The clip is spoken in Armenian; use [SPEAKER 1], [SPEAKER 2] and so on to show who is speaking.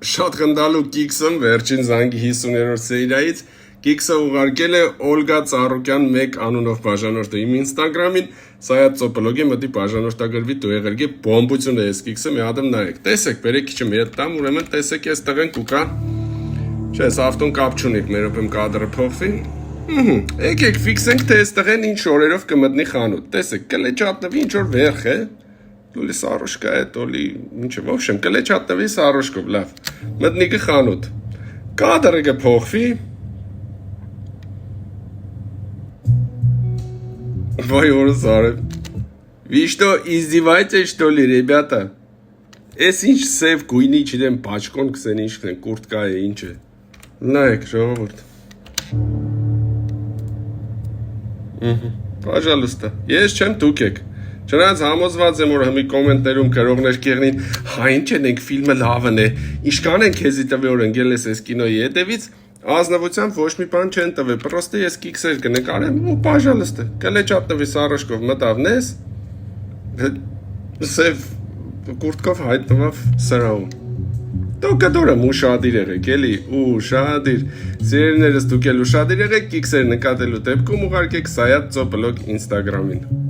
[SPEAKER 1] Շատ խնդալու Կիքսն վերջին զանգի 50-րդ սերիայից Կիքսը ուղարկել է Օլգա Ծառուկյան 1 անունով բաժանորդը իմ Instagram-ին, Սայաթ Ծոպոլոգի մտի բաժանորդագրվի տուեղերգի բոմբություն է ես Կիքսը մի հատ նայեք։ Տեսեք, բերեք քիչ մի հետ տամ, ուրեմն տեսեք ես տղեն կուկա։ Չէ, ավտոն կապ չունի, մեր օպեմ կադրը փոխվի։ Եկեք ֆիքսենք թե այս տղեն ինչ օրերով կմտնի խանութ։ Տեսեք, կլեչատնվի ինչ որ վերխ է։ То ли сарушка է, то ли ինչ է, в общем, կլեչատնվի սարոշկով, լավ։ Մտնի կխանութ։ Կադրը կփոխվի։ Вай, Орсаре. Вы что, издеваетесь, что ли, ребята? Էս ինչ սև գույնի չդեմ բաճկոն կսեն ինչ կնեն, կուրտկա է ինչ է։ Նայեք, ժողովուրդ։ Пожалуйста, ես չեմ դուք եք։ Չնայած համոզված եմ, որ հիմի կոմենտներում գրողներ կեղնին, հա ինչ են ենք ֆիլմը լավն է, ինչքան են քեզի տվի որ ընկել ես այս կինոյի հետևից, ազնվությամբ ոչ մի բան չեն տվել, պրոստը ես կիքսեր կնկարեմ ու пожалуйста, կլեչատնվի սարոշկով մտավնես, սև կուրտկով հայտնվավ սրահում։ Դուք դուրը ուշադիր եղեք, էլի, ուշադիր, սիրելիներս դուք էլ ուշադիր եղեք, կիքսեր նկատելու դեպքում ուղարկեք Սայաթ Ծոպոլոգ Instagram-ին։